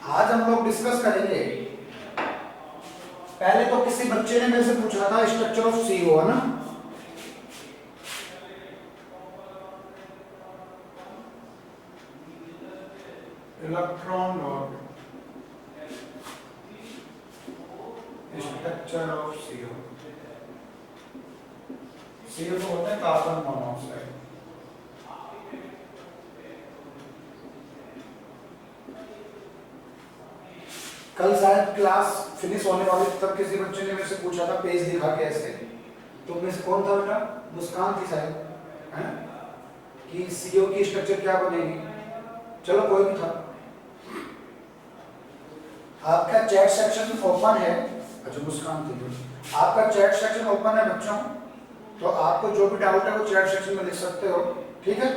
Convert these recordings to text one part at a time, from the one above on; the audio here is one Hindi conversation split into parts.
आज हम लोग डिस्कस करेंगे, पहले तो किसी बच्चे ने मेरे से पूछा था स्ट्रक्चर ऑफ CO, है ना। इलेक्ट्रॉन और स्ट्रक्चर ऑफ CO। CO तो होता है कार्बन मोनोऑक्साइड। कल शायद क्लास फिनिश होने वाली तब किसी बच्चे ने मेरे से पूछा था पेज दिखा के ऐसे, तो में से कौन था बेटा? मुस्कान थी शायद, है कि CO की स्ट्रक्चर क्या बनेगी। चलो कोई भी था। आपका चैट सेक्शन ओपन है। अच्छा मुस्कान थी। आपका चैट सेक्शन ओपन है बच्चों, तो आपको जो भी डाउट है वो चैट सेक्शन में लिख सकते हो, ठीक है।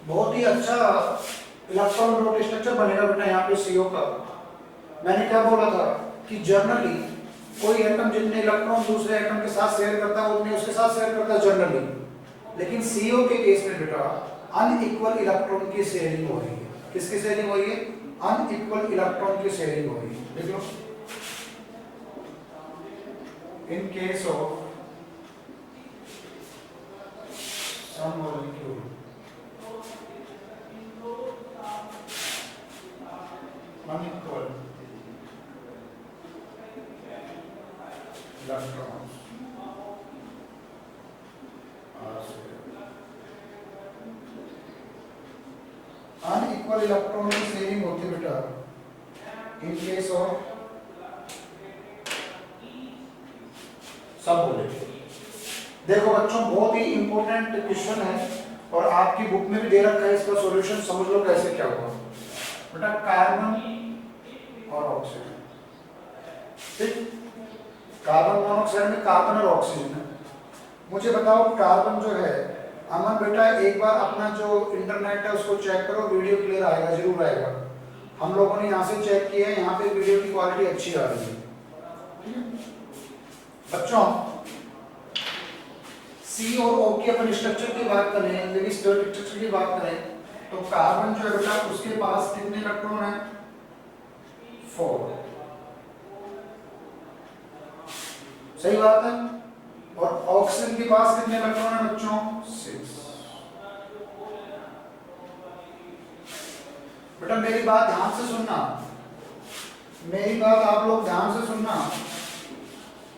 बहुत ही अच्छा इलेक्ट्रॉन प्रोटॉन स्ट्रक्चर बनेगा बेटा यहाँ पे CO का। मैंने क्या बोला था कि जनरली कोई एटम जितने इलेक्ट्रॉन दूसरे एटम के साथ शेयर करता है उतने उसके साथ शेयर करता है जनरली, लेकिन CO के केस में बेटा अनइक्वल इलेक्ट्रॉन की शेयरिंग हो रही है। किसकी शेयरिंग हो रही है? अनइक्वल इलेक्ट्रॉन की शेयरिंग हो रही है। देख लो, in case of some molecule unequal electrons are shared. Unequal electron की शेयरिंग होती है बेटा इन केस ऑफ सब मॉलिक्यूल। देखो बच्चों बहुत ही इंपॉर्टेंट क्वेश्चन है और आपकी बुक में भी दे रखा है, इसका सॉल्यूशन समझ लो कैसे क्या हुआ बेटा। कार्बन और ऑक्सीजन, ठीक। कार्बन मोनोऑक्साइड में कार्बन और ऑक्सीजन है। मुझे बताओ कार्बन जो है, अमन बेटा एक बार अपना जो इंटरनेट है उसको चेक करो, वीडियो क्लियर आएगा, जरूर आएगा। हम लोगों ने यहाँ से चेक किया है, यहाँ पे वीडियो की क्वालिटी अच्छी आ रही है, ठीक है बच्चों। C और O की अपन स्ट्रक्चर की बात करें, लेविस स्ट्रक्चर की बात करें, तो कार्बन जो है बेटा उसके पास कितने इलेक्ट्रॉन है? 4। सही बात है। और ऑक्सीजन के पास कितने इलेक्ट्रॉन है बच्चों? 6। बेटा मेरी बात ध्यान से सुनना, मेरी बात आप लोग ध्यान से सुनना।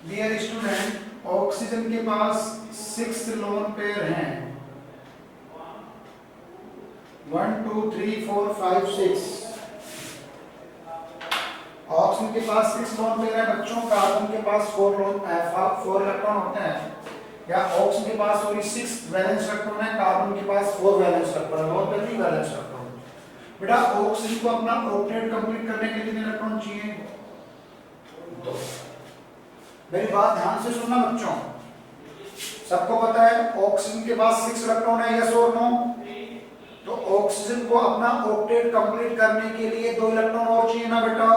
डियर स्टूडेंट, ऑक्सीजन के पास 6 लोन पेयर हैं, 1 2 3 4 5 6। ऑक्सीजन के पास 6 लोन पेयर है बच्चों, कार्बन के पास 4 इलेक्ट्रॉन होते हैं। या ऑक्सीजन के पास ओनली 6 वैलेंस इलेक्ट्रॉन है, कार्बन के पास 4 वैलेंस इलेक्ट्रॉन है, और 3 वैलेंस इलेक्ट्रॉन। बेटा ऑक्सीजन को अपना ऑक्टेट कंप्लीट करने के लिए कितने इलेक्ट्रॉन चाहिए? 2। मेरी बात ध्यान से सुनना बच्चों, सबको पता है ऑक्सीजन के पास 6 इलेक्ट्रॉन है, यस और नो? तो ऑक्सीजन को अपना ऑक्टेट कंप्लीट करने के लिए 2 इलेक्ट्रॉन और चाहिए ना बेटा।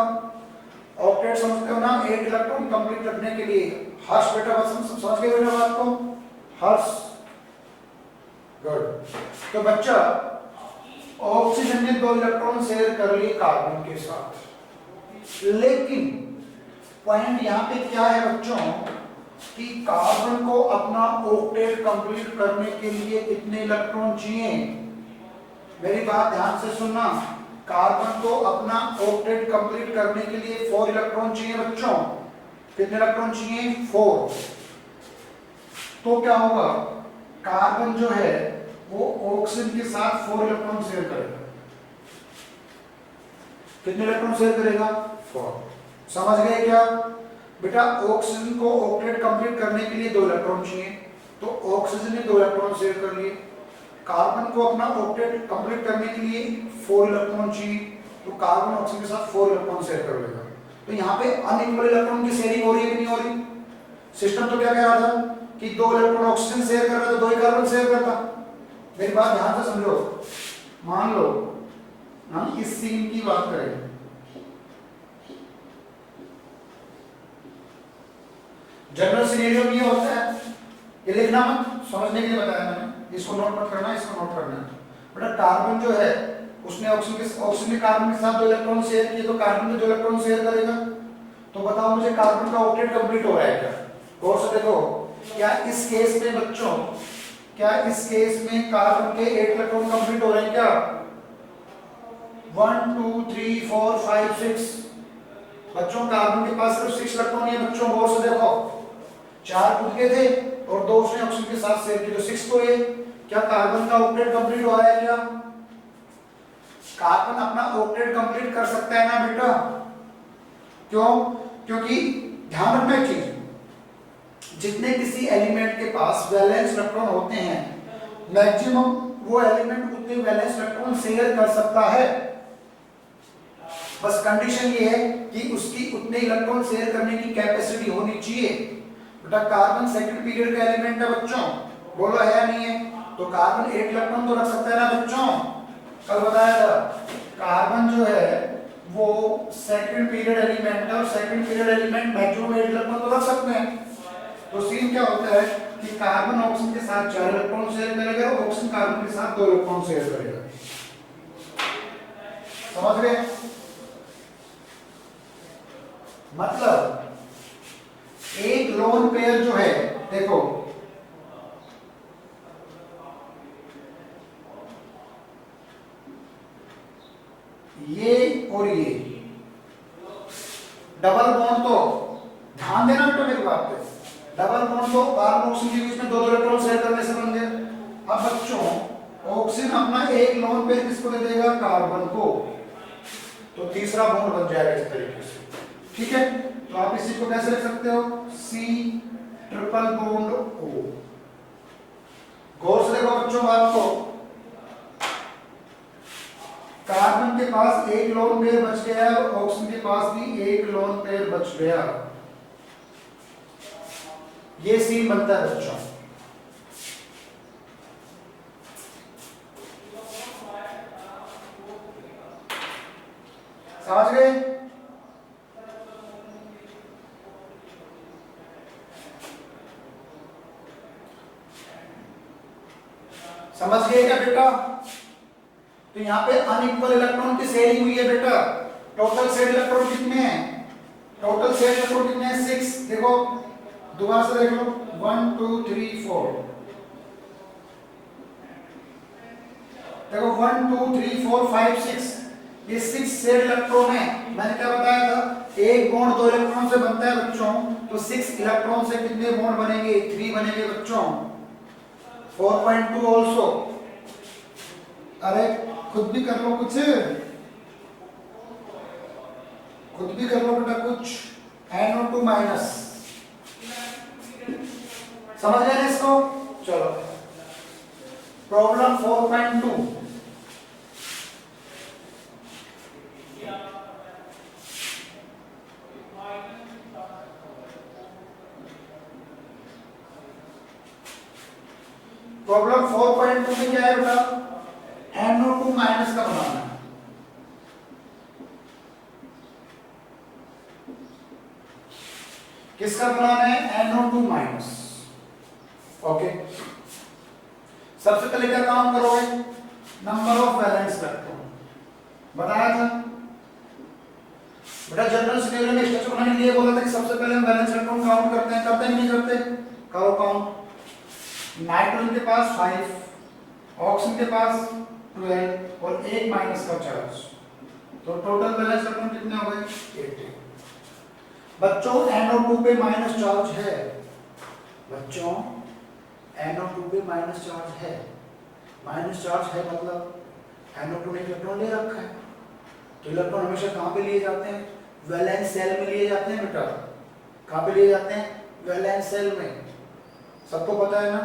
ऑक्टेट समझते हो ना, 8 इलेक्ट्रॉन कंप्लीट करने के लिए। हर्ष बेटा समझ गए बेटा बात को? हर्ष, गुड। तो बच्चा ऑक्सीजन ने 2 इलेक्ट्रॉन शेयर कर लिए कार्बन के साथ, लेकिन पॉइंट यहाँ पे क्या है बच्चों कि कार्बन को अपना ऑक्टेट कंप्लीट करने के लिए कितने इलेक्ट्रॉन चाहिए? मेरी बात ध्यान से सुनना, कार्बन को अपना ऑक्टेट कंप्लीट करने के लिए 4 इलेक्ट्रॉन चाहिए बच्चों। कितने इलेक्ट्रॉन चाहिए? 4। तो क्या होगा, कार्बन जो है वो ऑक्सीजन के साथ 4 इलेक्ट्रॉन शेयर करेगा। कितने इलेक्ट्रॉन शेयर करेगा? 4। समझ गए क्या बेटा? ऑक्सीजन को ऑक्टेट कंप्लीट करने के लिए 2 इलेक्ट्रॉन चाहिए, तो ऑक्सीजन ने 2 इलेक्ट्रॉन शेयर कर लिए। कार्बन को अपना ऑक्टेट कंप्लीट करने के लिए 4 इलेक्ट्रॉन चाहिए, तो कार्बन ऑक्सीजन के साथ 4 इलेक्ट्रॉन शेयर कर लेगा। तो यहाँ पे अनइक्वल इलेक्ट्रॉन की शेयरिंग हो रही है कि नहीं हो रही? सिस्टम तो क्या कह रहा था कि 2 इलेक्ट्रॉन ऑक्सीजन शेयर कर रहा था, 2 ही कार्बन शेयर करता। मेरी बात ध्यान से समझो, मान लो हम इस सीन की बात करें, जनरल सिनेरियो में ये होता है, ये लिखना मत, समझने के लिए बताया मैंने, इसको नोट मत करना, इसको नोट करना है बेटा। कार्बन जो है उसने ऑक्सीजन के कार्बन के साथ 2 इलेक्ट्रॉन शेयर किए, तो कार्बन में 2 इलेक्ट्रॉन शेयर करेगा। तो बताओ मुझे कार्बन का ऑक्टेट कंप्लीट हो रहा है क्या? गौर से देखो, क्या इस केस में बच्चों, क्या इस केस में कार्बन के 8 इलेक्ट्रॉन कंप्लीट हो रहे हैं क्या? 1 2 3 4 5 6 बच्चों, कार्बन के पास सिर्फ 6 इलेक्ट्रॉन है बच्चों। गौर से देखो, 4 खुद के थे और 2 उसने ऑक्सीजन के साथ शेयर किए, तो 6 तो ये। क्या कार्बन का ऑक्टेट कंप्लीट हो रहा है क्या? कार्बन अपना ऑक्टेट कंप्लीट कर सकता है ना बेटा? क्यों? क्योंकि ध्यान रखना एक चीज, जितने किसी एलिमेंट के पास वैलेंस इलेक्ट्रॉन होते हैं, मैक्सिमम वो एलिमेंट उतने वैलेंस इलेक्ट्रॉन शेयर कर सकता है। बस कंडीशन ये है कि उसकी उतने इलेक्ट्रॉन शेयर करने की कैपेसिटी होनी चाहिए। बेटा कार्बन सेकंड पीरियड का एलिमेंट है बच्चों, बोलो है या नहीं है? तो कार्बन 8 इलेक्ट्रॉन तो रख सकता है ना बच्चों? कल बताया था, कार्बन जो है वो सेकंड पीरियड एलिमेंट है और second period element maximum 8 electron तो रख सकते हैं। तो सीन क्या होता है कि कार्बन ऑक्सीजन के साथ 4 इलेक्ट्रॉन शेयर करेगा और ऑक्सीजन कार्बन के साथ 2 इलेक्ट्रॉन शेयर करेगा। समझ गए? मतलब एक लोन पेयर जो है, देखो ये और ये डबल बॉन्ड, तो ध्यान देना बेटा मेरी बात पे, डबल बॉन्ड तो कार्बन ऑक्सीजन के बीच में 2 इलेक्ट्रॉन शेयर करने से बन गए। अब बच्चों ऑक्सीजन अपना एक लोन पेयर किसको दे देगा? कार्बन को, तो तीसरा बॉन्ड बन जाएगा इस तरीके से। ठीक है, तो आप इसी को कैसे लिख सकते हो? C triple bond O। गौर से देखो बच्चों बात को, कार्बन के पास एक लोन पेयर बच गया और ऑक्सीजन के पास भी एक लोन पेयर बच गया। ये सीन बनता है बच्चों। समझ गए? समझ गए क्या बेटा? तो यहाँ पे अनइक्वल इलेक्ट्रॉन की शेयरिंग हुई है बेटा। टोटल शेयर इलेक्ट्रॉन कितने हैं? टोटल शेयर इलेक्ट्रॉन कितने हैं? 6। देखो दोबारा से देख लो, 1 2 3 4। देखो 1 2 3 4 5 6, ये 6 शेयर इलेक्ट्रॉन है। मैंने क्या बताया था? एक बॉन्ड 2 इलेक्ट्रॉन से बनता है बच्चों, तो 6 इलेक्ट्रॉन से कितने बॉन्ड बनेंगे? 3 बनेंगे बच्चों। 4.2 ऑल्सो। अरे खुद भी कर लो, कुछ खुद भी कर लो बेटा कुछ। NO2 माइनस, समझ गए ना इसको? चलो प्रॉब्लम 4.2। प्रॉब्लम 4.2 में क्या है बेटा? NO2 माइनस का बनाना है। किसका बनाना है? NO2 minus. ओके, सबसे पहले क्या काम करोगे? नंबर ऑफ वैलेंस इलेक्ट्रॉन बताया था बेटा। जनरल सिनेरियो में स्ट्रक्चर बनाने के लिए बोला था कि सबसे पहले हम वैलेंस इलेक्ट्रॉन काउंट करते हैं, करते नहीं करते? करो काउंट। नाइट्रोजन के पास 5, ऑक्सीजन के पास 12 और 1 माइनस का चार्ज, तो टोटल वैलेंस इलेक्ट्रॉन कितने हो गए? 80। बच्चों NO2 पे माइनस चार्ज है। बच्चों NO2 पे माइनस चार्ज है। माइनस चार्ज है मतलब NO2 ने इलेक्ट्रॉन ले रखा है, तो इलेक्ट्रॉन हमेशा कहाँ पे लिए जाते हैं? वैलेंस सेल में लिए जाते हैं बेटा। कहाँ पे लिए जाते हैं? वैलेंस सेल में। सबको पता है ना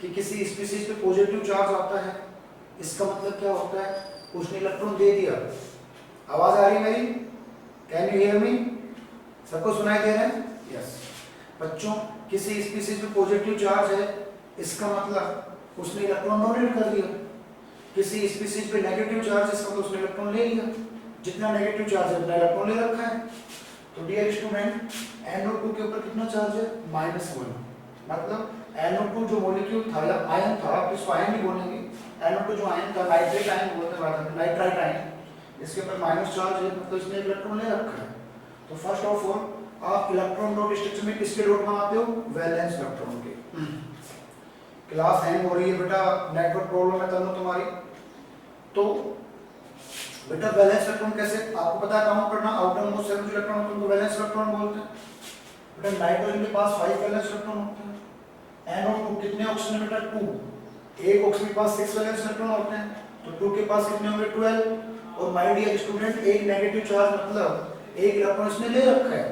कि किसी स्पीशीज पे पॉजिटिव चार्ज आता है, इसका मतलब क्या होता है? उसने इलेक्ट्रॉन दे दिया। आवाज आ रही है मेरी? Can you hear me? सबको सुनाई दे रहा है? यस। बच्चों किसी स्पीशीज पे पॉजिटिव चार्ज है, इसका मतलब उसने इलेक्ट्रॉन डोनेट कर दिया। किसी स्पीशीज पे नेगेटिव चार्ज है, इसका मतलब उसने इलेक्ट्रॉन ले लिया। जितना नेगेटिव चार्ज है उतना इलेक्ट्रॉन ले रखा है। तो डियर स्टूडेंट, NO2 के ऊपर कितना चार्ज है? -1। मतलब NO2 जो मॉलिक्यूल था या आयन था, इसको आयन ही बोलेंगे, NO2 जो आयन का नाइट्रेट आयन बोलते हैं, नाइट्राइट आयन, इसके ऊपर माइनस चार्ज है, मतलब इसने इलेक्ट्रॉन ले रखा है। तो फर्स्ट ऑफ ऑल आप इलेक्ट्रॉन डॉट स्ट्रक्चर में किसके डॉट बनाते हो? वैलेंस इलेक्ट्रॉन के। क्लास हैंग हो रही है बेटा, नेटवर्क प्रॉब्लम है तनु तुम्हारी। तो बेटा वैलेंस इलेक्ट्रॉन कैसे आपको पता है काउंट करना, आउटर मोस्ट 7 इलेक्ट्रॉन होते हैं उनको वैलेंस इलेक्ट्रॉन बोलते हैं। बेटा नाइट्रोजन के पास 5 वैलेंस इलेक्ट्रॉन होते हैं। NO2 कितने ऑक्सीजन बेटा? 2। एक ऑक्सीजन के पास 6 वैलेंस इलेक्ट्रॉन होते हैं, तो 2 के पास कितने होंगे? 12। और माय डियर स्टूडेंट, एक नेगेटिव चार्ज मतलब एक इलेक्ट्रॉन इसने ले रखा है,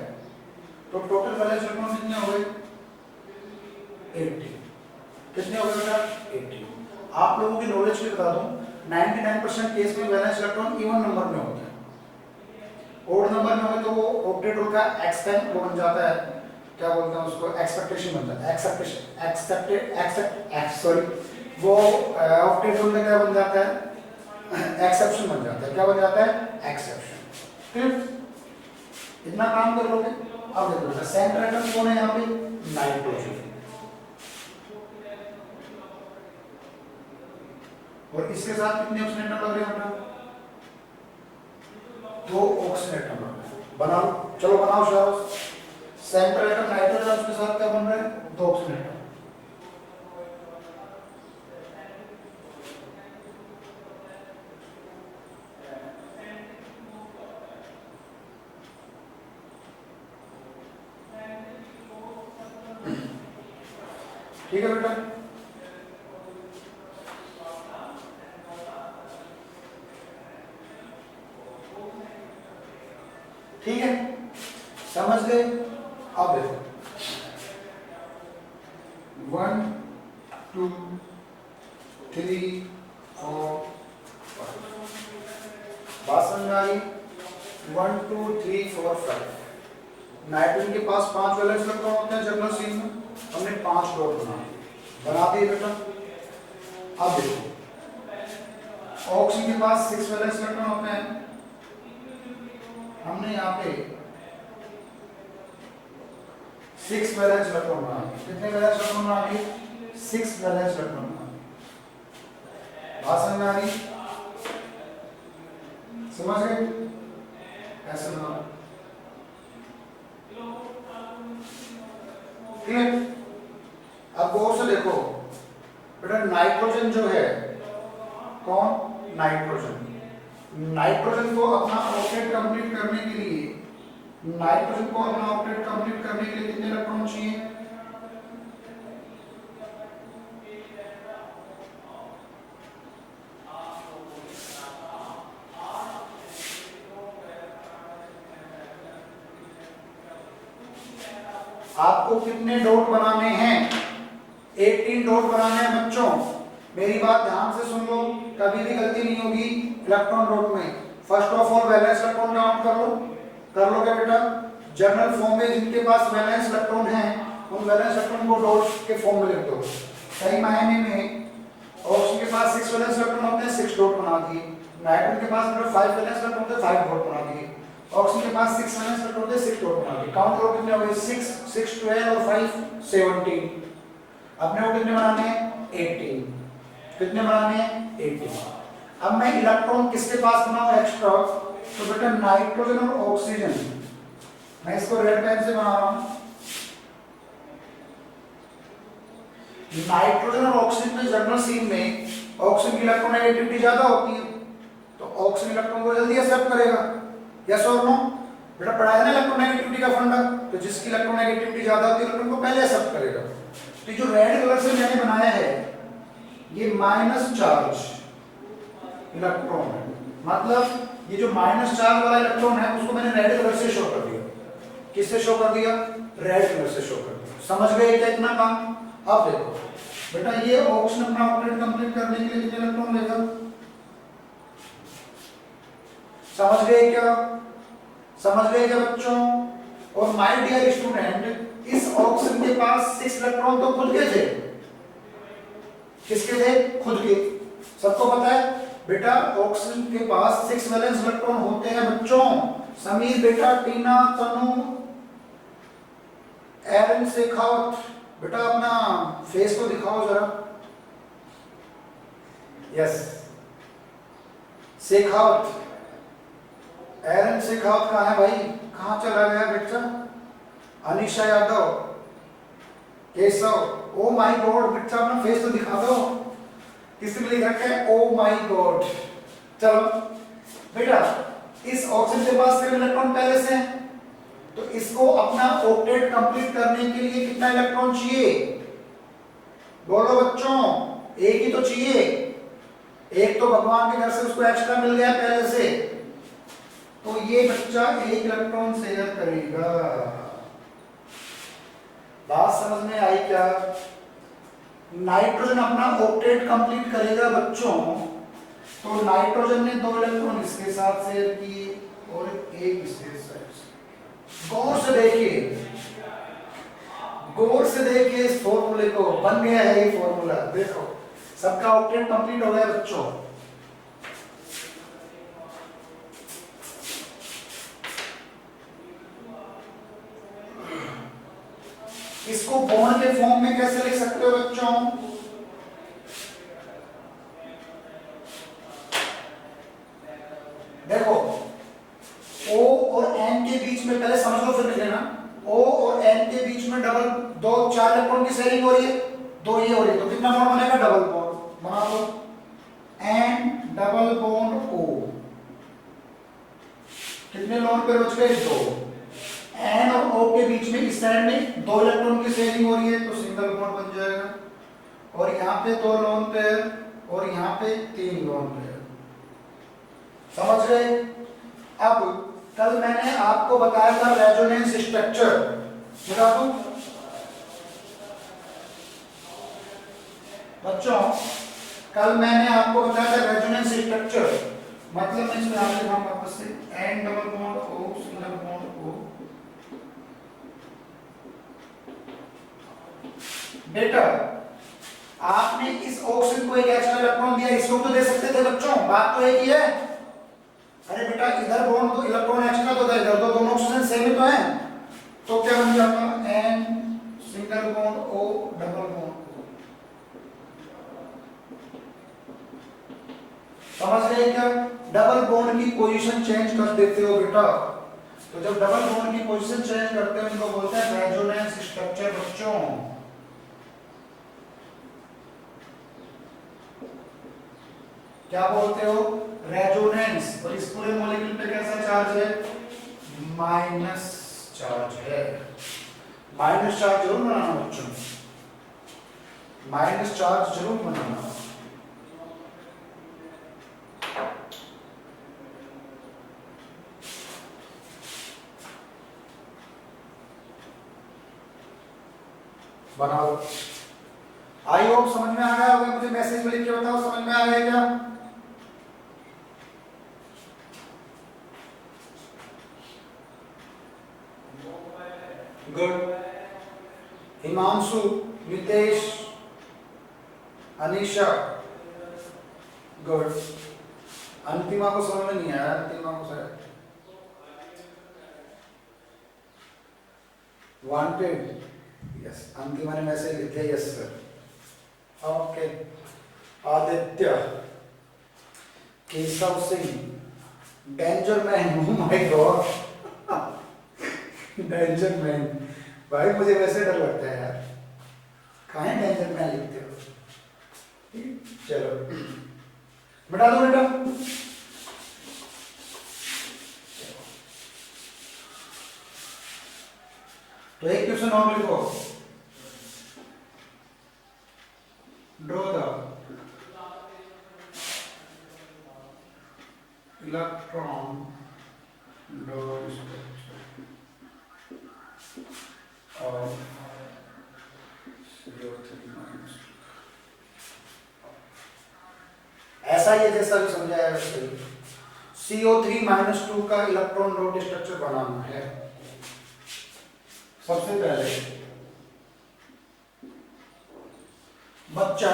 तो टोटल वैलेंस इलेक्ट्रॉन कितने हो गए? 80। कितने हो गए बेटा? 80। आप लोगों की नॉलेज के बता दूं, 99% केस में वैलेंस इलेक्ट्रॉन इवन नंबर में होते हैं। ओड नंबर में हो तो वो ऑक्टेट्रोल का एक्सपेक्ट वो बन जाता है, क्या बोलते हैं उसको? एक्सपेक्टेशन बन जाता है, एक्सेप्टेशन, वो ऑक्टेट्रोल का क्या बन जाता है? एक्सेप्शन बन जाता है। क्या बन जाता है? एक्सेप्शन। फिर इतना काम कर लोगे। अब देखो बेटा सेंटर एटम कौन है यहाँ पे? नाइट्रोजन। और इसके साथ कितने ऑक्सीजन एटम लग रहे हैं बेटा? 2 ऑक्सीजन एटम लग रहे हैं। बनाओ, चलो बनाओ शाबाश। सेंटर एटम नाइट्रोजन, उसके साथ क्या बन रहा है? 2 ऑक्सीजन एटम। ठीक है बेटा, ठीक है, समझ गए? अब देखो 1 2 3 4 बात समझ में आई? 1 2 3 4 5। नाइट्रोजन के पास 5 वैलेंस इलेक्ट्रॉन होते हैं जनरल सीन में, हमने 5 डॉट बना दिए बेटा। अब देखो ऑक्सीजन के पास 6 वैलेंस इलेक्ट्रॉन होते हैं, हमने यहाँ पे 6 वैलेंस इलेक्ट्रॉन बना दिए। कितने वैलेंस इलेक्ट्रॉन बना दिए? 6 वैलेंस इलेक्ट्रॉन बना दिए। बात समझ में आ रही? समझ गए? ऐसे बना, क्लियर? अब गौर से देखो बेटा, नाइट्रोजन जो है, कौन? नाइट्रोजन। नाइट्रोजन को अपना ऑक्टेट कंप्लीट करने के लिए, नाइट्रोजन को अपना ऑक्टेट कंप्लीट करने के लिए कितने इलेक्ट्रॉन चाहिए? आपको कितने डॉट बनाने हैं? 18 डॉट बनाने हैं बच्चों। मेरी बात ध्यान से सुन लो, कभी भी गलती नहीं होगी इलेक्ट्रॉन डॉट में। First of all valence electron count कर लो। कर लो क्या बेटा? जनरल फॉर्म में जिनके पास वैलेंस इलेक्ट्रॉन है उन वैलेंस इलेक्ट्रॉन को डॉट के फॉर्म में लिख दो। सही मायने में ऑक्सीजन के पास 6 वैलेंस इलेक्ट्रॉन होते हैं, 6 डॉट बना दिए। नाइट्रोजन के पास बेटा 5 वैलेंस इलेक्ट्रॉन होते हैं, 5 डॉट बना दिए। ऑक्सीजन के पास 6 वैलेंस इलेक्ट्रॉन होते हैं, 6 डॉट बना दिए। काउंट करो कितने हो गए? 6 6 12 और 5 17। अपने को कितने बनाने हैं? 18। कितने बनाने हैं? 18। अब मैं इलेक्ट्रॉन किसके पास बनाऊं एक्स्ट्रा? तो बेटा नाइट्रोजन और ऑक्सीजन, मैं इसको रेड पेन से बना रहा हूं। नाइट्रोजन और ऑक्सीजन में जनरल सीन में ऑक्सीजन की इलेक्ट्रोनेगेटिविटी ज्यादा होती है, तो ऑक्सीजन इलेक्ट्रॉन को जल्दी एक्सेप्ट करेगा। यस और नो? बेटा पढ़ा है ना इलेक्ट्रोनेगेटिविटी का फंडा, तो जिसकी इलेक्ट्रोनेगेटिविटी ज्यादा होती है इलेक्ट्रॉन को पहले एक्सेप्ट करेगा। तो जो रेड कलर से मैंने बनाया है ये माइनस चार्ज इलेक्ट्रॉन है, मतलब ये जो माइनस चार्ज वाला इलेक्ट्रॉन है उसको मैंने रेड कलर से शो कर दिया। किससे शो कर दिया? रेड कलर से शो कर दिया। समझ गए क्या इतना काम? अब देखो बेटा ये ऑक्सीजन अपना ऑक्टेट कंप्लीट करने के लिए कितने इलेक्ट्रॉन लेगा? समझ गए क्या? समझ गए क्या बच्चों? और माय डियर स्टूडेंट, इस ऑक्सीजन के पास 6 इलेक्ट्रॉन तो खुद के थे। किसके थे? खुद के। सबको पता है बेटा ऑक्सीजन के पास 6 वैलेंस इलेक्ट्रॉन होते हैं बच्चों। समीर बेटा, टीना, तनु, एरन, शेखावत, बेटा अपना फेस को दिखाओ जरा। यस, शेखावत, एरन शेखावत कहाँ है भाई, कहाँ चला गया बच्चा? Anisha Yadav, Keshav, oh my God बच्चा अपना फेस तो दिखा दो, किसी में लिख रखा है ओ माय गॉड। चलो बेटा, इस ऑक्सीजन के पास कितने इलेक्ट्रॉन पहले से हैं, तो इसको अपना ऑक्टेट कंप्लीट करने के लिए कितना इलेक्ट्रॉन चाहिए? बोलो बच्चों, एक ही तो चाहिए, एक तो भगवान के घर से उसको एक्स्ट्रा मिल गया पहले से, तो ये बच्चा एक इलेक्ट्रॉन शेयर करेगा। बात समझ में आई क्या? नाइट्रोजन अपना ऑक्टेट कंप्लीट करेगा बच्चों, तो नाइट्रोजन ने 2 इलेक्ट्रॉन इसके साथ शेयर किए और एक इसके साथ। गौर से देखिए, गौर से देखिए इस फॉर्मूले को, बन गया है ये फॉर्मूला, देखो सबका ऑक्टेट कंप्लीट हो गया बच्चों। इसको बॉन्ड के फॉर्म में कैसे लिख सकते हो बच्चों? देखो O और N के बीच में, पहले समझ लो फिर लिख लेना, O और N के बीच में डबल 4 इलेक्ट्रॉन की शेयरिंग हो रही है, 2 ये हो रही है, तो कितना बॉन्ड बनेगा? डबल बॉन्ड बना लो, N डबल बॉन्ड O, कितने लोन पे बच गए? 2। N और O के बीच में इस साइड में 2 इलेक्ट्रॉन की शेयरिंग हो रही है, तो सिंगल बॉन्ड बन जाएगा, और यहाँ पे 2 लोन पेयर और यहाँ पे 3 लोन पेयर। समझ गए? अब कल मैंने आपको बताया था रेजोनेंस स्ट्रक्चर, बता दूं बच्चों, कल मैंने आपको बताया था रेजोनेंस स्ट्रक्चर, मतलब मैं इसमें आगे हम वापस से N double bond O single bond O। बेटा आपने इस ऑक्सीजन को एक एक्स्ट्रा इलेक्ट्रॉन दिया, इसको तो दे सकते थे बच्चों, बात तो एक ही है। अरे बेटा इधर बॉन्ड तो इलेक्ट्रॉन एक्स्ट्रा तो इधर तो दोनों ऑक्सीजन सेम ही तो हैं, तो क्या बन जाता है? N single bond O double bond O। समझ गए क्या? डबल बॉन्ड की पोजीशन चेंज कर देते हो बेटा, तो जब डबल बॉन्ड की पोजीशन चेंज करते हो इनको बोलते हैं रेजोनेंस स्ट्रक्चर बच्चों। क्या बोलते हो? रेजोनेंस। और इस पूरे मॉलिक्यूल पे कैसा चार्ज है? माइनस चार्ज है। माइनस चार्ज जरूर बनाना बच्चों, माइनस चार्ज जरूर बनाना। बनाओ। आई होप समझ में आ गया होगा, मुझे मैसेज में लिख के बताओ समझ में आ गया क्या? गुड। हिमांशु, नितेश, अनीशा, गुड। अंतिमा को समझ में नहीं आया, अंतिमा को शायद वांटेड, यस अंतिमा ने मैसेज लिख दिया, yes sir. Okay. Aditya, Keshav Singh, danger man, oh my God, danger man भाई, मुझे वैसे डर लगता है यार, कहाँ डेंजर मैन लिखते हो? चलो बता दो बेटा। तो एक क्वेश्चन और लिखो, ड्रॉ द इलेक्ट्रॉन और ऐसा ही है जैसा भी समझाया वैसे ही। CO3-2 का इलेक्ट्रॉन डॉट स्ट्रक्चर बनाना है। सबसे पहले बच्चा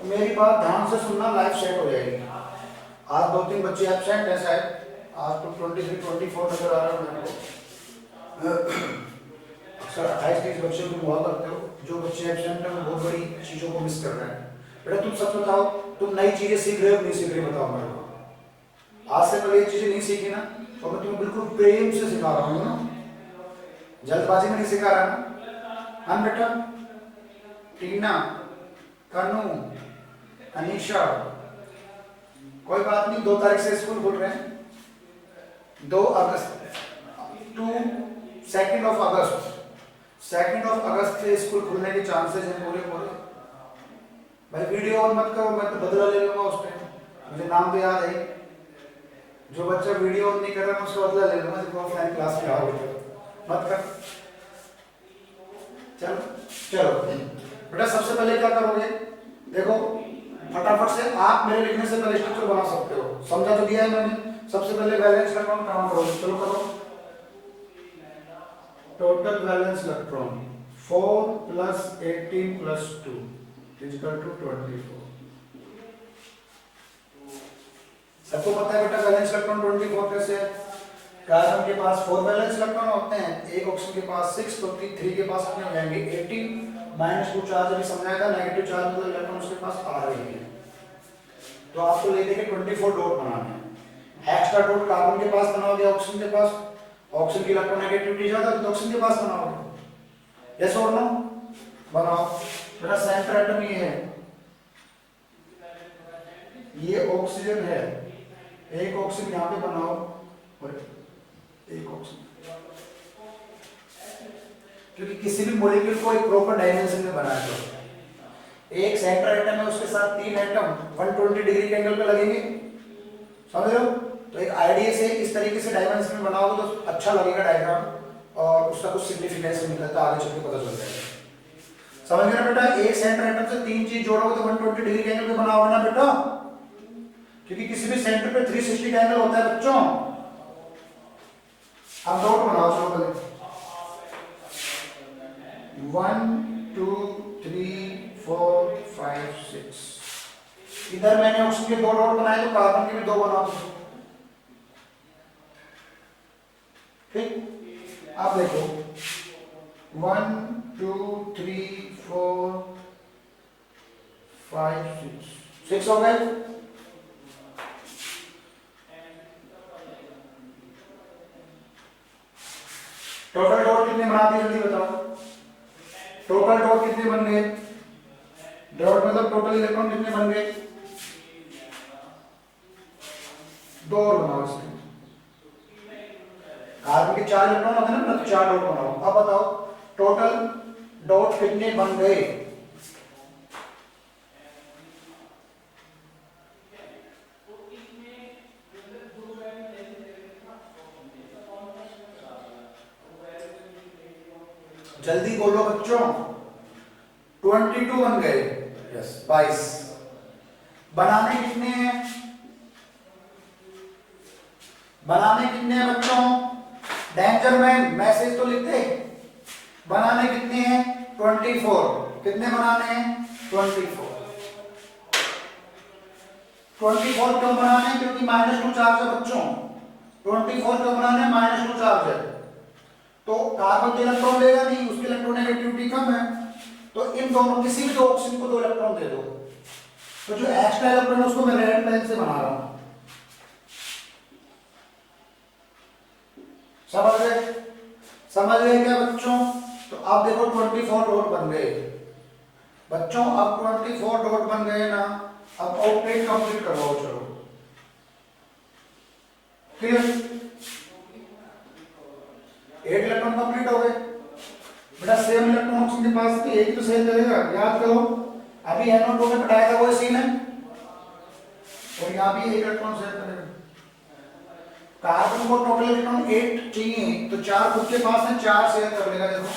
मेरी बात ध्यान से सुनना, लाइफ सेट हो जाएगी। आज 2-3 बच्चे एब्सेंट है शायद, आज तो 23-24 नजर आ रहा है मेरे को। अक्सर 28-30 बच्चे तुम हुआ करते हो, जो बच्चे एब्सेंट है वो बहुत बड़ी चीजों को मिस कर रहे हैं। बेटा तुम सच बताओ, तुम नई चीजें सीख रहे हो नहीं सीख रहे बताओ मेरे को। आज से पहले ये चीजें नहीं सीखी ना तो मैं तुम्हें बिल्कुल प्रेम से सिखा रहा हूँ ना, जल्दबाजी में नहीं सिखा रहा ना। हाँ बेटा, टीना, कनू, अनीशा, कोई बात नहीं, 2 तारीख से स्कूल खुल रहे हैं, 2 अगस्त टू 2 अगस्त, 2 अगस्त से स्कूल खुलने के चांसेस हैं पूरे पूरे। भाई वीडियो ऑन मत करो, मैं तो बदला ले लूंगा उस टाइम, मुझे नाम तो याद है। जो बच्चा वीडियो ऑन नहीं कर रहा मैं उसका बदला ले लूंगा, जब ऑफलाइन क्लास में आओगे मत कर। चलो चलो बेटा, सबसे पहले क्या करोगे, देखो फटाफट से आप मेरे लिखने से पहले स्ट्रक्चर बना सकते हो, समझा तो दिया है मैंने। सबसे पहले बैलेंस इलेक्ट्रॉन काम करोगे, चलो करो। Total balance electron 4 + 18 + 2 = 24। सबको पता है बेटा बैलेंस इलेक्ट्रॉन 24 कैसे है। कार्बन के पास 4 बैलेंस इलेक्ट्रॉन होते हैं, एक ऑक्सीजन के पास 6, तो 3 के पास कितने हो जाएंगे 18 -2 चार्ज अभी समझाया था, नेगेटिव चार्ज मतलब इलेक्ट्रॉन उसके पास आ रही है। तो आपको ले लेके 24 डॉट बनाने हैं। एक्स्ट्रा डॉट कार्बन के पास बनाओगे, ऑक्सीजन के पास, ऑक्सीजन की इलेक्ट्रोनेगेटिविटी ज्यादा तो ऑक्सीजन के पास बनाओगे, यस और नो, बनाओ बेटा। सेंटर एटम ये है, ये ऑक्सीजन है, एक ऑक्सीजन यहाँ पे बनाओ और एक ऑक्सीजन, क्योंकि किसी भी मॉलिक्यूल को एक प्रॉपर डायमेंशन में बनाया जाए। एक सेंटर एटम है, उसके साथ 3 एटम 120 डिग्री के एंगल पे लगेंगे, समझ रहे हो। तो एक आईडिया से इस तरीके से डायमेंशन में बनाओगे तो अच्छा लगेगा डायग्राम, और उसका कुछ सिग्निफिकेंस निकलता है, आगे चल के पता चल जाएगा। समझ गए ना बेटा, एक सेंटर एटम से 3 चीज जोड़ोगे तो 120 डिग्री के एंगल पे बनाओगे ना बेटा, क्योंकि किसी भी सेंटर पे 360 का एंगल होता है बच्चों। अब डॉट बनाओ, चलो पहले 1 2 3 4 5 6। इधर मैंने ऑक्सीजन के 2 डॉट बनाए तो कार्बन के भी 2 बनाओ, ठीक। अब देखो 1 2 3 4 5 6 हो गए। टोटल डॉट कितने बना दिए जल्दी बताओ, टोटल डॉट कितने बन गए, डॉट मतलब टोटल इलेक्ट्रॉन कितने बन गए, 2 और बनाओ इसमें। कार्बन के 4 इलेक्ट्रॉन होते हैं ना, तो 4 डॉट बनाओ। अब बताओ टोटल डॉट कितने बन गए, जल्दी बोलो बच्चों। 22 बन गए, यस 22। बनाने कितने हैं, बनाने कितने हैं बच्चों, डेंजर मैन मैसेज तो लिखते। बनाने कितने हैं 24, कितने बनाने हैं 24। 24 क्यों बनाने हैं, क्योंकि -2 चार्ज है बच्चों। 24 क्यों बनाने हैं, -2 चार्ज है, तो कार्बन के इलेक्ट्रॉन लेगा नहीं, उसकी इलेक्ट्रोनेगेटिविटी कम है, तो इन दोनों किसी भी 2 ऑक्सीजन को 2 इलेक्ट्रॉन दे दो। तो जो एक्स्ट्रा इलेक्ट्रॉन है उसको मैं रेड पेन से बना रहा हूं, समझ गए, समझ गए क्या बच्चों। तो अब देखो 24 डॉट बन गए बच्चों, अब 24 डॉट बन गए ना। अब ऑक्टेट कंप्लीट करवाओ, चलो क्लियर। 8 इलेक्ट्रॉन कंप्लीट हो गए बेटा, सेम इलेक्ट्रॉन ऑक्सीजन के पास भी एक तो सेम चलेगा, याद करो अभी NO2 में बताया था वो सीन है, और यहाँ भी 1 इलेक्ट्रॉन शेयर करेगा। कार्बन को टोटल इलेक्ट्रॉन 8 चाहिए, तो 4 खुद के पास है, 4 शेयर कर लेगा, देखो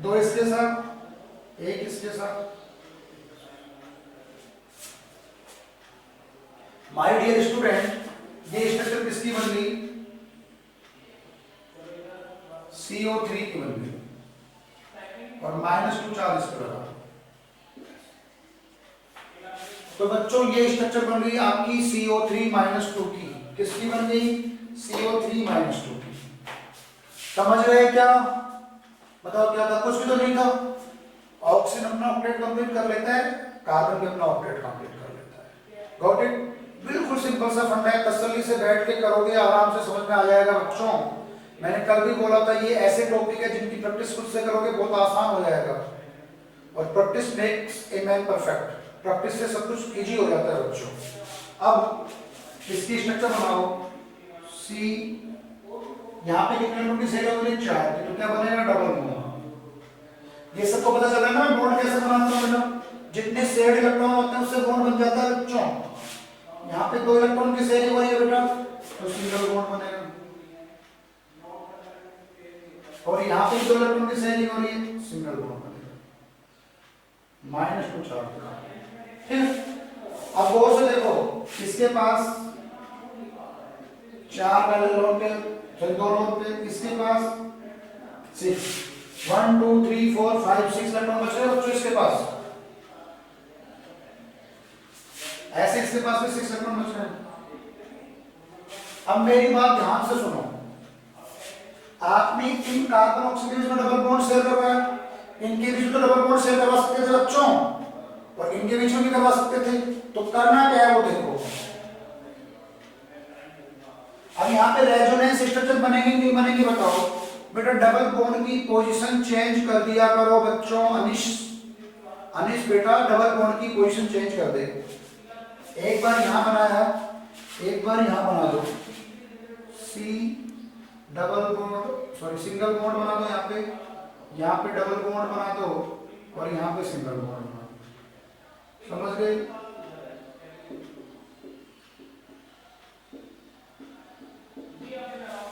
2 इसके साथ, 1 इसके साथ। माय डियर स्टूडेंट, ये स्ट्रक्चर किसकी बन गई, CO3 की बन गई, और -2 चार्ज इस पर लगा। तो बच्चों ये स्ट्रक्चर बन गई आपकी CO3 -2 की, किसकी बन गई CO3 -2 की। समझ रहे क्या, बताओ क्या था, कुछ भी तो नहीं था। ऑक्सीजन अपना ऑक्टेट कंप्लीट कर लेता है, कार्बन भी अपना ऑक्टेट कंप्लीट कर लेता है। Got it? बिल्कुल सिंपल सा फंडा है, तसल्ली से बैठ के करोगे आराम से समझ में आ जाएगा बच्चों। मैंने कल भी बोला था ये ऐसे टॉपिक है जिनकी प्रैक्टिस खुद से करोगे बहुत आसान हो जाएगा, और practice makes a man perfect. Practice से सब कुछ इजी हो जाता है बच्चों। अब इसकी स्ट्रक्चर बनाओ। सी, यहाँ पे कितने इलेक्ट्रॉन की शेयर होगी? 4, तो क्या बनेगा? Double bond. ये सबको पता चला ना बॉन्ड कैसे बनाता हूं बेटा? जितने शेयर्ड इलेक्ट्रॉन होते हैं उससे बॉन्ड बन जाता है बच्चों। यहाँ पे 2 इलेक्ट्रॉन की शेयर हो रही है बेटा, तो सिंगल बॉन्ड बनेगा। और यहाँ पे 2 इलेक्ट्रॉन की शेयर हो रही है, सिंगल बॉन्ड बनेगा। -2 चार्ज। ठीक, अब गौर से देखो, इसके पास 4 वाले लोन पे, फिर 2 लोन पे, इसके पास 6, 1 2 3 4 5 6 इलेक्ट्रॉन बचे बच्चों इसके पास। ऐसे इसके पास भी 6 इलेक्ट्रॉन बचे हैं। अब मेरी बात ध्यान से सुनो, आपने इन कार्बन ऑक्सीजन के बीच में डबल बॉन्ड शेयर करवाया, इनके बीच में डबल बॉन्ड शेयर करवा सकते थे बच्चों, और इनके बीच में भी करवा सकते थे। तो करना क्या है वो देखो। अब यहाँ पे रेजोनेंस स्ट्रक्चर बनेगी नहीं बनेगी बताओ बेटा? डबल बॉन्ड की पोजीशन चेंज कर दिया करो बच्चों। अनिश बेटा डबल बॉन्ड की पोजीशन चेंज कर दे। एक बार यहाँ बनाया, एक बार यहाँ बना दो। C double bond, sorry single bond बना दो यहाँ पे डबल बॉन्ड बना दो, और यहाँ पे सिंगल बॉन्ड बना दो। समझ गए?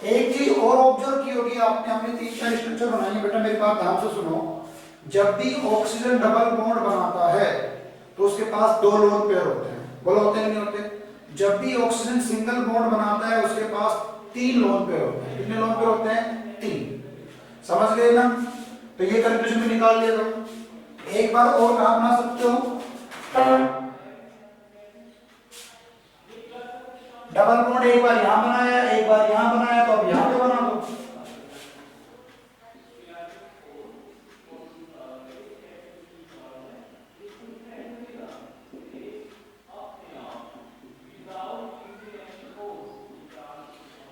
एक चीज और ऑब्जर्व की होगी आपने, हमने 3-4 स्ट्रक्चर बनाई है बेटा, मेरी बात ध्यान से सुनो। जब भी ऑक्सीजन डबल बॉन्ड बनाता है तो उसके पास 2 लोन पेयर होते हैं, बोलो होते हैं नहीं होते? जब भी ऑक्सीजन सिंगल बॉन्ड बनाता है उसके पास 3 लोन पेयर होते हैं। कितने लोन पेयर होते हैं? 3। समझ गए ना? तो ये कंक्लूजन भी निकाल लिया करो। एक बार और कहां बना सकते हो? डबल बॉन्ड एक बार यहां बनाया, एक बार यहां बनाया, तो अब यहां पे बना दो।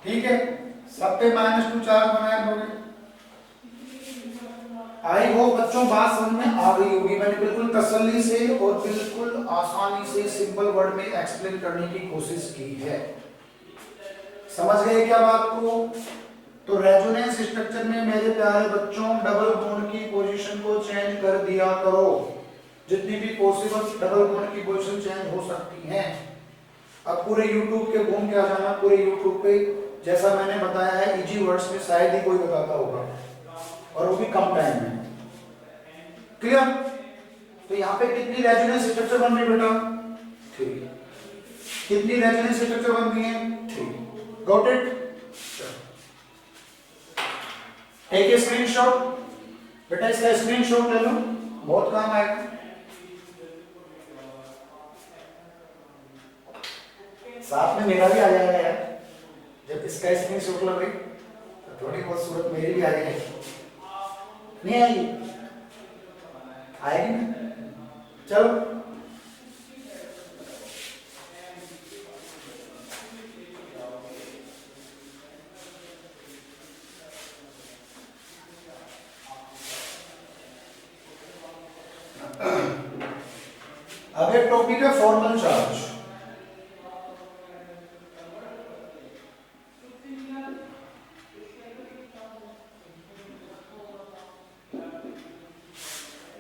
ठीक है, सब पे -2 चार्ज बनाया लोगे। आई होप बच्चों बात समझ में आ गई होगी। मैंने बिल्कुल तसल्ली से और बिल्कुल आसानी से सिंपल वर्ड में एक्सप्लेन करने की कोशिश की है। समझ गए क्या बात को? तो रेजोनेंस स्ट्रक्चर में मेरे प्यारे बच्चों डबल बॉन्ड की पोजीशन को चेंज कर दिया करो। जितनी भी पॉसिबल डबल बॉन्ड की पोजीशन चेंज हो सकती हैं। अब पूरे YouTube के घूम के आ जाना, पूरे YouTube पे जैसा मैंने बताया है इजी वर्ड्स में शायद ही कोई बताता होगा, और वो भी कम टाइम में। क्लियर? तो यहाँ पे कितनी रेजोनेंस स्ट्रक्चर बन रही है बेटा? 3। कितनी रेजोनेंस स्ट्रक्चर बन रही है? 3। Got it? Take a screenshot बेटा, इसका स्क्रीनशॉट ले लो, बहुत काम आएगा। साथ में मेरा भी आ जाएगा यार, जब इसका स्क्रीनशॉट लो भाई तो थोड़ी बहुत सूरत मेरी भी आ जाएगी। नहीं आएगी? आएगी ना? चलो अब एक टॉपिक है फॉर्मल चार्ज।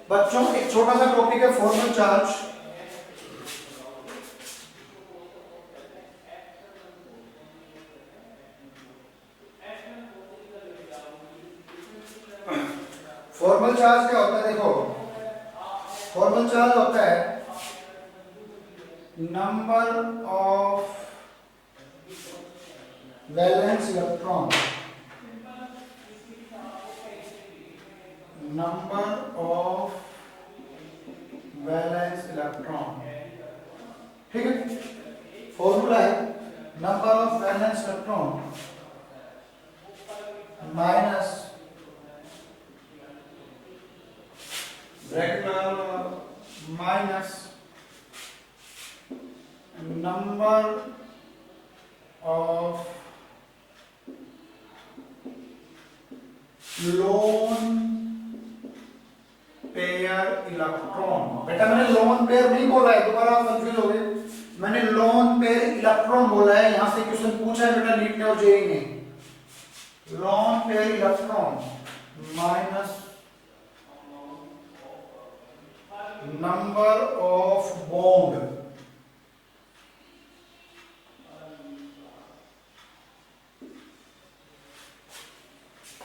बच्चों एक छोटा सा टॉपिक है फॉर्मल चार्ज। फॉर्मल चार्ज क्या होता है? देखो, फॉर्मल चार्ज होता है number of valence electron, number of valence electron. ठीक है, फॉर्मूला है number of valence electron minus bracket लगा लो minus number of lone pair electron. बेटा मैंने लोन पेयर नहीं बोला है, दोबारा आप कंफ्यूज हो गए। मैंने लोन पेयर इलेक्ट्रॉन बोला है। यहां से क्वेश्चन पूछा है बेटा नीट ने और जेईई ने। Loan pair electron minus number of bond,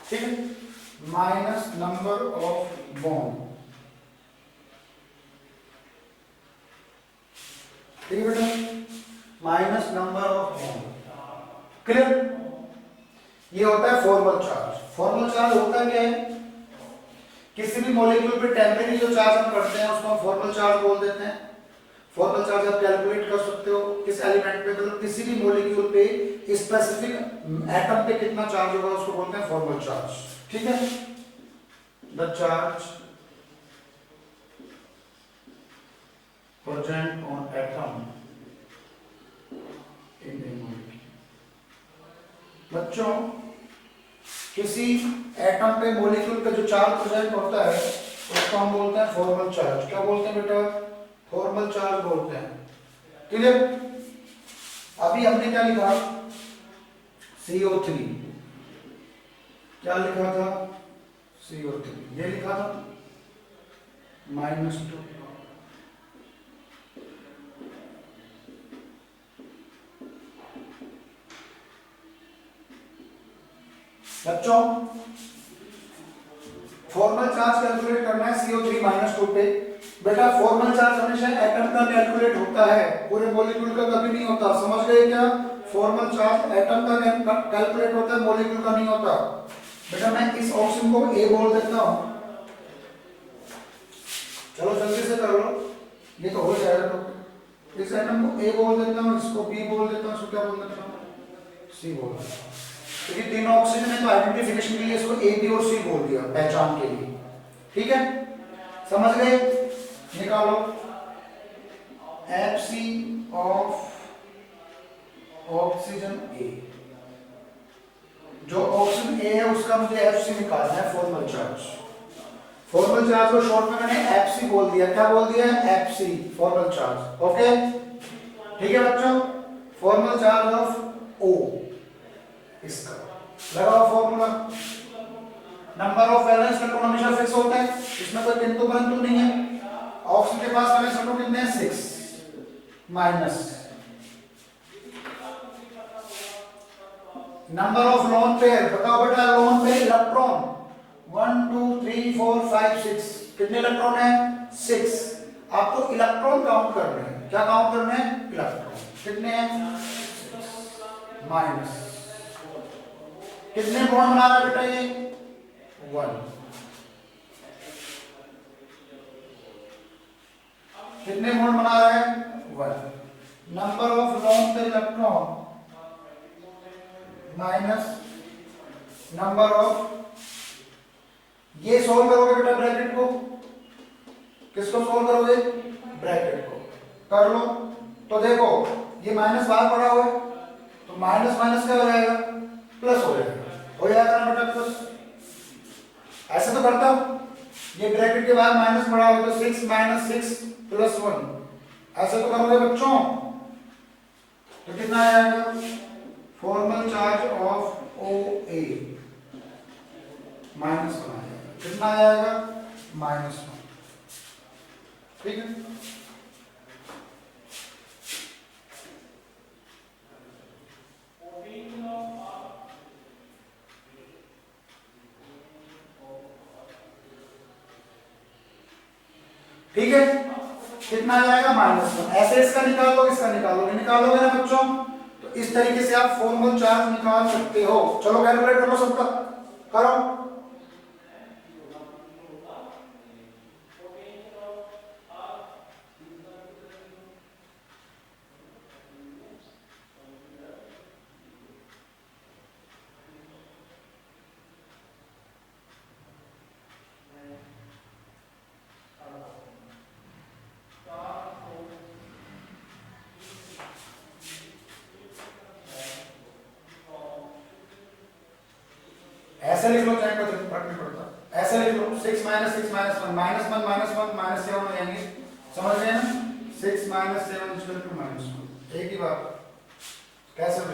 ठीक है, माइनस नंबर ऑफ बॉन्ड, ठीक है बेटा, minus number of bond. Clear? ये होता है फॉर्मल चार्ज। फॉर्मल चार्ज होता क्या है? किसी भी मॉलिक्यूल पे टेम्परेरी जो चार्ज हम करते हैं उसको हम फॉर्मल चार्ज बोल देते हैं। फॉर्मल चार्ज आप कैलकुलेट कर सकते हो किस एलिमेंट पे, मतलब किसी भी मॉलिक्यूल पे स्पेसिफिक एटम पे कितना चार्ज होगा उसको बोलते हैं फॉर्मल चार्ज, ठीक है। The charge present on atom in A molecule. बच्चों किसी एटम पे मॉलिक्यूल पे जो चार्ज प्रेजेंट होता है उसको हम बोलते हैं फॉर्मल चार्ज। क्या बोलते हैं बेटा? फॉर्मल चार्ज बोलते हैं। क्लियर? अभी हमने क्या लिखा? CO3। क्या लिखा था? CO3 ये लिखा था -2। बच्चों फॉर्मल चार्ज कैलकुलेट करना है CO3 -2 पे। बेटा फॉर्मल चार्ज हमेशा एटम का कैलकुलेट होता है, पूरे मॉलिक्यूल का कभी नहीं होता। समझ गए क्या? फॉर्मल चार्ज एटम का कैलकुलेट होता है, मॉलिक्यूल का नहीं होता। बेटा मैं इस ऑप्शन को ए बोल देता हूं, चलो जल्दी से कर लो, ये तो हो जाएगा। तो इस एटम को ए बोल देता हूं, इसको बी बोल देता हूं, इसको क्या बोल देता हूं? सी बोल देता हूं। क्योंकि तीनों ऑक्सीजन है तो आइडेंटिफिकेशन के लिए इसको ए बी और सी बोल दिया, पहचान के लिए, ठीक है। समझ गए? निकालो FC ऑफ ऑक्सीजन ए। जो ऑक्सीजन ए है उसका मुझे FC निकालना है, फॉर्मल चार्ज। फॉर्मल चार्ज को शॉर्ट में मैंने FC बोल दिया। क्या बोल दिया? FC, formal charge. ओके ठीक है बच्चों। फॉर्मल चार्ज ऑफ O इसका लगाओ formula. Number of valence electron हमेशा फिक्स होता है, इसमें कोई किंतु परंतु नहीं है। ऑक्सीजन के पास वैलेंस इलेक्ट्रॉन कितने हैं? 6 minus number of lone pair. बताओ बेटा लोन पेयर इलेक्ट्रॉन 1 2 3 4 5 6 कितने इलेक्ट्रॉन है? 6। आपको इलेक्ट्रॉन काउंट करने हैं। क्या काउंट करने हैं? इलेक्ट्रॉन कितने हैं? माइनस कितने बॉन्ड बना रहा है बेटा? ये 1। कितने बॉन्ड बना रहा है? 1। Number of lone pair electron minus number of, ये सोल्व करोगे बेटा ब्रैकेट को। किसको सोल्व करोगे? ब्रैकेट को कर लो। तो देखो ये माइनस बाहर पड़ा हुआ है तो माइनस माइनस क्या हो जाएगा? प्लस हो जाएगा। हो जाएगा ना बेटा प्लस? ऐसे तो करता हूं, ये ब्रैकेट के बाहर माइनस पड़ा हुआ तो 6 - 6 + 1 ऐसे तो करोगे बच्चों। तो कितना आएगा? फॉर्मल चार्ज ऑफ OA -1 कितना आएगा? -1, ठीक है। ठीक है कितना आ जाएगा? -1। ऐसे इसका निकाल लो, इसका निकालोगे, निकालोगे ना बच्चों। तो इस तरीके से आप फॉर्मल चार्ज निकाल सकते हो। चलो कैलकुलेट कर लो सबका, करो। ऐसे लिख लो, चाहे कोई फर्क नहीं पड़ता, ऐसे लिख लो 6 minus 6 minus 1 minus 1 minus 1 minus 7 हो जाएंगे, समझ गए ना? 6 माइनस 7 इक्वल टू माइनस 1, एक ही बात। कैसे हो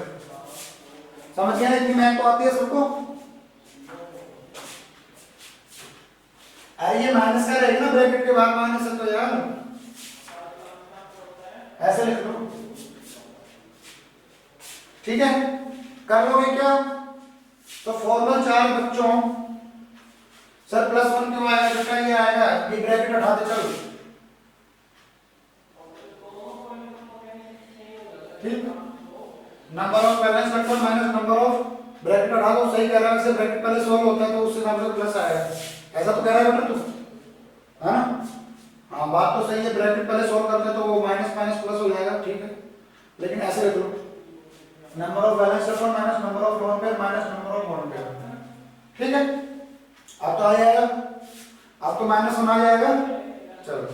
समझ गए ना? इतनी मैथ तो आती है सबको। अरे ये माइनस का रहेगा ना ब्रैकेट के बाद माइनस है तो यार ऐसे लिख लो, ठीक है? कर लोगे क्या? तो फॉर्मल 4 बच्चों, सर +1 क्यों आएगा बेटा? ये आएगा, ये ब्रैकेट हटाते चलो, ठीक? नंबर ऑफ बैलेंस रखो माइनस नंबर ऑफ ब्रैकेट हटा दो, सही कह रहा है, इससे ब्रैकेट पहले सॉल्व होता है तो उससे नाम से प्लस आएगा, ऐसा तो कह रहा है बेटा तू, है ना? हाँ बात तो सही है, ब्रैकेट पहले सॉल्व करते तो वो माइनस माइनस प्लस हो जाएगा, ठीक है? लेकिन ऐसे लिख लो, नंबर ऑफ बैलेंस रखो minus number of lone pair minus number of bond pair, ठीक है? अब तो आ जाएगा, अब तो माइनस होना आ जाएगा, चलो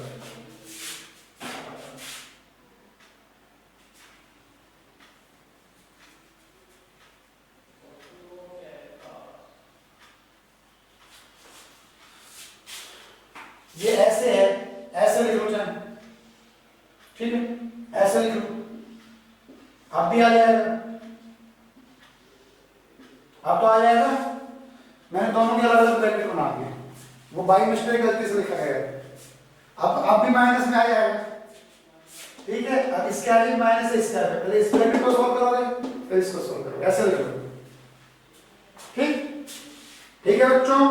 ये ऐसे है, ऐसे लिख लो चाहे, ठीक है? ऐसे लिख लो, अब भी आ जाएगा, अब तो आ जाएगा। मैंने दोनों के अलग अलग ब्रैकेट बना दिए, वो बाई मिस्टेक गलती से लिखा गया, अब भी माइनस में आ जाएगा, ठीक है? अब इसके आगे माइनस है, इसके आगे पहले इस ब्रैकेट को सॉल्व करोगे फिर इसको सॉल्व करोगे, ऐसे लिख लो, ठीक? ठीक है बच्चों,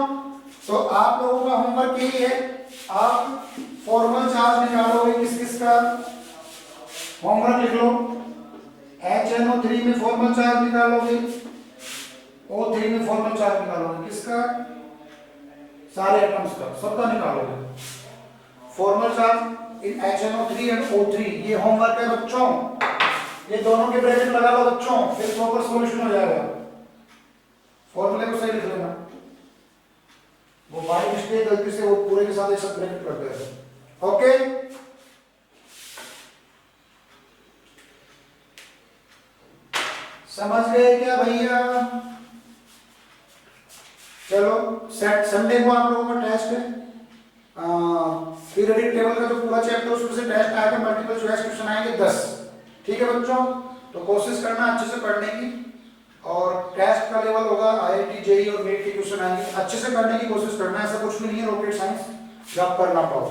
तो आप लोगों का होमवर्क यही है, आप फॉर्मल चार्ज निकालोगे, किस किस का होमवर्क लिख लो, HNO3 में फॉर्मल चार्ज निकालोगे, O3 में फॉर्मल चार्ज निकालोगे, किसका? सारे एटम्स का, सबका निकालोगे formal charge in HNO3 and O3, ये होमवर्क है बच्चों, ये दोनों के ब्रैकेट लगा लो बच्चों, फिर प्रॉपर सॉल्यूशन हो जाएगा, फॉर्मूले को सही लिख लेना, वो बाई मिस्टेक गलती से वो पूरे के साथ एक साथ ब्रैकेट कर दिया, ओके? समझ गए क्या भैया? चलो सेट, संडे को आप लोगों का टेस्ट है, पीरियडिक टेबल का जो पूरा चैप्टर उसमें से टेस्ट आएगा, मल्टीपल चॉइस क्वेश्चन आएंगे 10, ठीक है बच्चों? तो कोशिश करना अच्छे से पढ़ने की, और टेस्ट का लेवल होगा IIT JEE और नीट के क्वेश्चन आएंगे, अच्छे से करने की कोशिश करना, ऐसा कुछ भी नहीं है रॉकेट साइंस जो आप कर ना पाओ,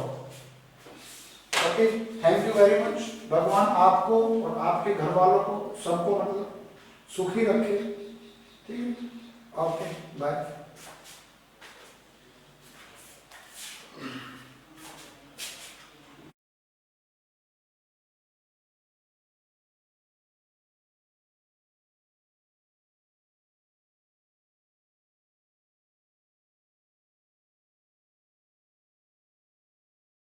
okay? Thank you very much, भगवान आपको और आपके घर वालों को सबको मतलब सुखी रखे, ठीक है? Okay bye.